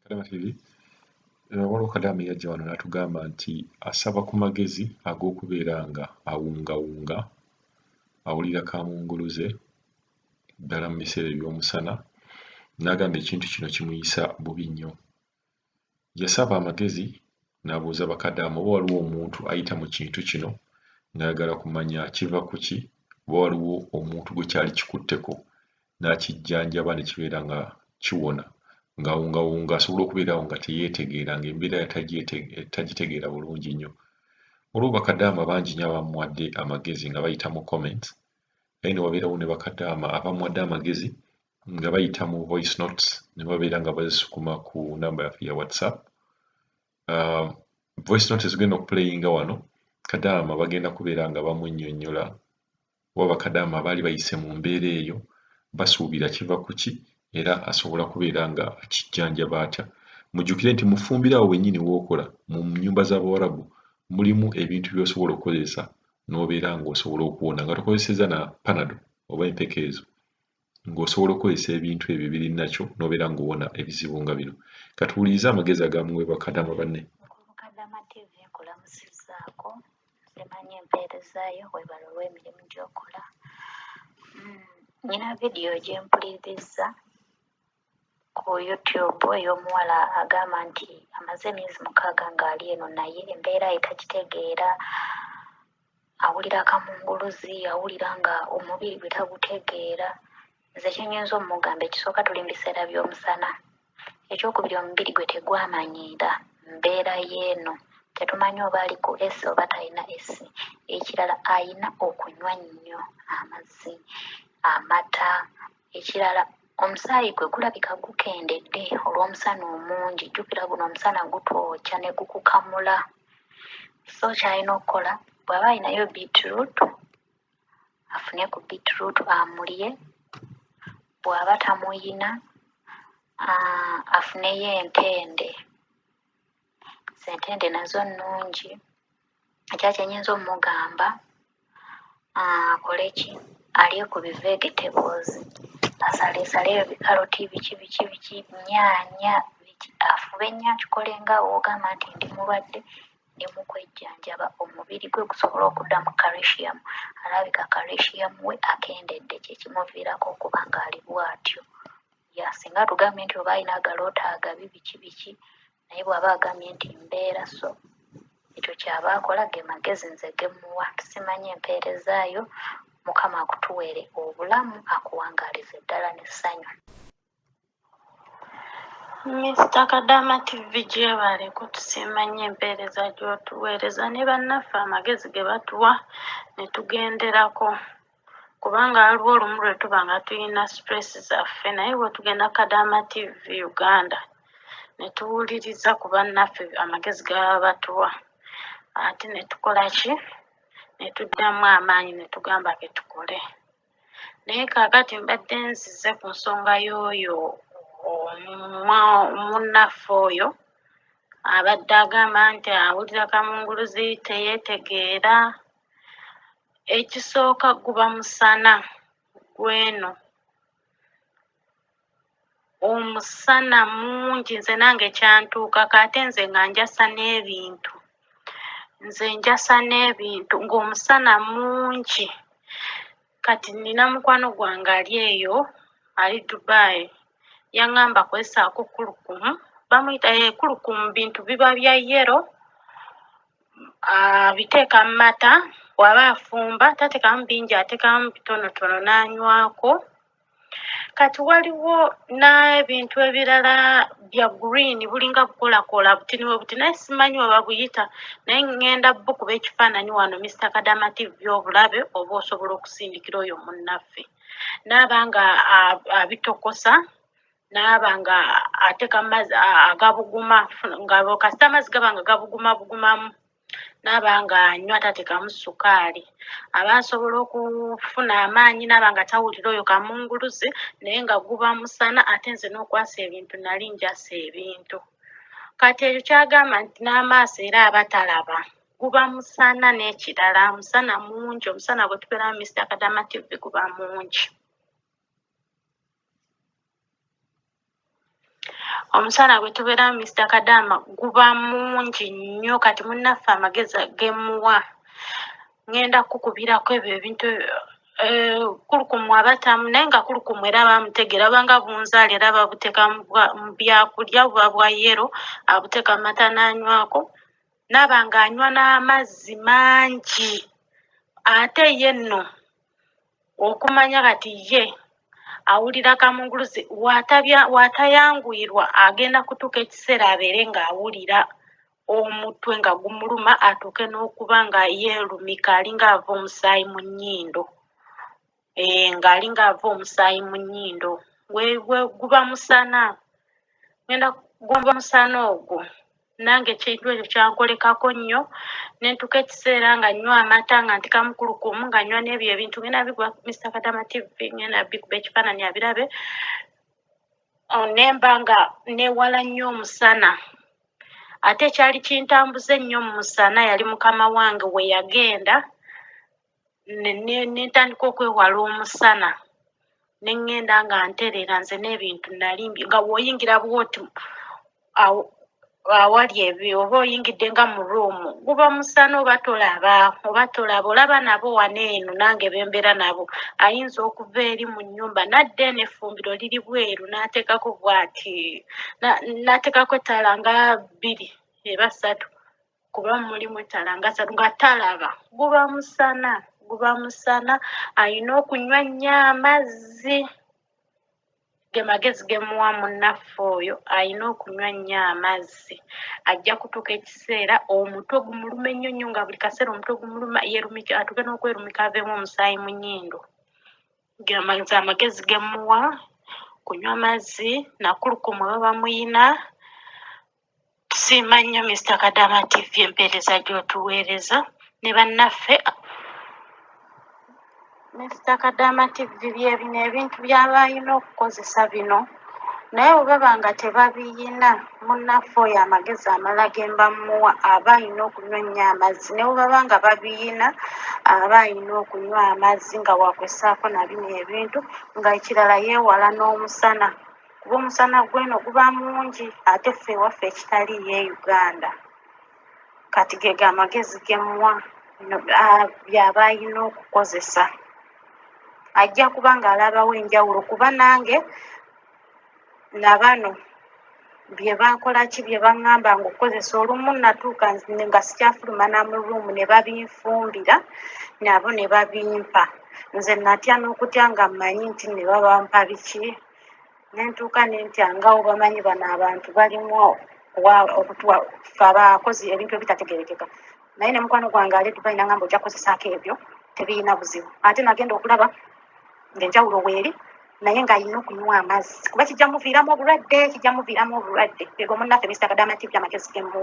Kadama TV waliwo Kadaama yajja wano n'atugamba nti asaba ku magezi ag'okubeera nga awungawunga awulira kamunguluze ddala mu biseera eby'omusana n'agamba ekintu kino kimuyisa bubi nnyo. Yasaba amagezi n'abuuza bakadaama oba waliwo omuntu ayita mu kintu kino ng'ayagala kumanya kiva ku ki, oba waliwo omuntu gwe kyali kikutteko n'akijjanjaba ne kibeera nga kiwona. Ng'awungawunga asobola okubeerawo nga teyeetegeera ng'embeera tagitegeera bulungi nnyo. Waliwo bakadaama bangi nnyo abamuwadde amagezi nga bayita mu comments, naye ne wabeerawo ne bakadaama abamuwadde amagezi nga bayita mu voice notes ne babeera nga bazisukuma ku nnamba yaffe ya WhatsApp. Voice notes ezigenda okupulayinga wano, Kadaama bagenda kubeera nga bamunnyonnyola oba bakadaama abaali bayise mu mbeera eyo basuubira kiva ku ki era asobola kubeera nga akijjanjaba atya. Mujjukire nti mu ffumbiro awo wennyini w'okola mu nnyumba z'Abawarabu mulimu ebintu by'osobola okukozesa n'obeera ng'osobola okuwona nga tokozesezza na Panadol oba empeke ezo, ng'osobola okukozesa ebintu ebyo biri nakyo n'obeera ng'owona ebizibu nga bino. Katuwulirize amagezi agamuwe bakadaama banne. Kadaama TV nkulamusizzaako, simanyi empeerezaayo webala olw'emirimu gy'okola. Nina vidiyo gye mpuliriza ku YouTube ey'omuwala agamba nti amaze emyezi 6 ng'ali eno naye embeera ye tagitegeera, awulira kamunguluzi, awulira nga omubiri gwe tagutegeera. Nze kye nnyinza omugamba ekisooka tuli mu biseera by'omusana, ekyokubiri omubiri gwe tegwamanyiira mbeera y'eno, tetumanyi oba ali ku esi oba talina esi. Ekirala ayina okunywa nnyo amazzi, amata. Ekirala omusaayi gwe gulabika gukendedde olw'omusana omungi. Jjukira guno omusana gutwokya ne gukukamula. So ky'alina okukola bw'aba alinayo beetroot, afune ku beetroot amulye. Bw'aba tamuyina afuneyo entende. Entende nazo nnungi. Ekya kye nnyinza omugamba akole ki? Alye ku bi-vegetables, asaleesaleyo bikaloti biki nnyaanya biki, afube nnyo akikole nga w'ogamba nti ndi mulwadde ndi mu kwejjanjaba, omubiri gwe gusobole okudda mu calcium. Alabika calcium we akendedde, kye kimuviirako okuba ng'ali bw'atyo. Singa tugambye nti oba alina agaloota agabi biki naye bw'aba agambye nti mbeera, so ekyo ky'aba akola ge magezi nze ge mmuwa. Tusimanyi empeerezaayo. Mukama akutuweere obulamu, akuwangaalize ddala n'essanyu. Mr. Kadaama TV gyebaleko, tusimanyi empeereza gy'otuweereza ne bannaffe amagezi ge batuwa ne tugenderako, kubanga waliwo olumu lwe tuba nga tulina stress zaffe, naye bwe tugenda Kadaama TV Uganda ne tuwuliriza ku bannaffe amagezi ge baba batuwa, ate ne tukola ki? Ne tuddamu amaanyi ne tugamba ke tukole. Naye kaakati mbadde nzize ku nsonga y'oyo munnaffe oyo abadde agamba nti awulira kamunguluzi teyeetegeera. Ekisooka guba musana gweno, omusana mungi. Nze nange kyantuukako, ate nze nga njasa n'ebintu, ng'omusana mungi. Kati nina mukwano gwange ali eyo, ali Dubai, yaŋŋamba kwesaako kulukumu, bamuyita kulukumu, bintu biba bya yero, biteeka mu mata, bw'aba afumba tateekamu bingi, ateekamu bitonotono n'anywako. Kati waliwo n'ebintu ebirala bya green, bulinga bukolakoola butini bwe buti, naye simanyi oba buyita, naye ŋŋenda bukuba ekifaananyi wano Mr. Kadaama TV obulabe oba osobola okusindikira oyo munnaffe. N'aba nga abitokosa, n'aba nga ateeka mu mazzi agabuguma, nga kasita amazzi gaba nga gabugumabugumamu, n'aba nga anywa tateekamu sukaali, aba asobola okufuna amaanyi, n'aba nga tawulira oyo kamunguluzi, naye nga guba musana. Ate nze n'okwasa ebintu nali njasa ebintu. Kati ekyo kyagamba nti n'amaaso era aba talaba, guba musana. N'ekirala musana mungi, omusana gwe tubeeramu Mr. Kadaama TV guba mungi. omusana gwe tubeera Mr. Kadama guba mungi nnyo kati munnaffe amagezi gemuwa ngenda kukubirako ebyo ebintu kulukumu abatamu naye nga kulukumu era bamutegeera banga bunzaali era babuteeka mu byakulya buba bwa yero abuteeka mu mata n'anywako naba ng'anywa n'amazzi mangi ate ye nno okumanya kati ye awulira kamunguluze waatayanguyirwa agenda kutuuka ekiseera abeere ng'awulira omutwe nga gumuluma atuuke n'okuba nga yeerumika alinga ava omusaayi mu nnyindo ng'alinga ava omusaayi mu nnyindo guba musana ngenda guba musana ogwo nange ekintu ekyo kyankolekako nnyo nentuuka ekiseera nga nnywa amata nga ntika mukulukumu nga nnywa n'ebyo ebintu ngenda bigwa Mr. Kadama TV ngenda bikuba ekifaananyi abirabe nemba nga neewala nnyo omusana ate ekyali kintambuza ennyo mu musana yali mukama wange we yagenda nentandika okwewala omusana neŋŋenda nga ntereera nze n'ebintu nalimbi nga bw'oyingira bwoti awali ebyo oba oyingidde nga mu ruumu guba musana oba tolaba olaba nabo wano eno nange bembeera nabo ayinza okuva eri mu nnyumba nadda eno effumbiro liri bweru n'ateekako bw'ati n'ateekako ettaala nga 2 eba 3 kuba mulimu ettaala nga 3 nga talaba guba musana ayina okunywa nnyo amazzi ge magezi gemuwa munnaffe oyo ayina okunywa nnyo amazzi ajja kutuuka ekiseera omutwe gumuluma ennyo nnyo nga buli kaseera omutwe gumuluma yerumika atuuke n'okwerumika aveemu omusaayi mu nnyindo amagezi gemuwa kunywa amazzi nakulukumu baba muyina tusiima nnyo Mr. Kadama TV empeereza gy'otuweereza ne bannaffe Mr. Kadama TV byebino ebintu by'aba alina okukozesa bino naye bwe baba nga tebabiyina munnaffe oyo amagezi amala ge mba mmuwa aba alina okunywa nnyo amazzi ne bwe baba nga babiyina aba alina okunywa amazzi nga wakwessaako na bino ebintu nga ekirala yeewala n'omusana kuba omusana gweno guba mungi ate ffe ewaffe ekitaliiyo e Uganda kati ge amagezi ge mmuwa by'aba alina okukozesa ajja kuba ng'alabawo enjawulo kuba nange nabano bye baŋŋamba nga okukozesa olumu natuuka nga sikyafuluma na mu ruumu ne babinfumbira nabo ne babimpa nze natya n'okutya nga mmanyi nti ne babampa biki nentuuka nentya ngawo bamanyi bano abantu balimu ffe abakozi ebintu ebitategerekeka naye ne mukwano gwange ali Dubai nangamba ojja kukozesaako ebyo tebirina buzibu ate nagenda okulaba ng'enjawulo weeri naye ng'alina okunywa amazzi kuba kijja muviiramu obulwadde ego munnaffe Mr. Kadama TV amagezi gemuwa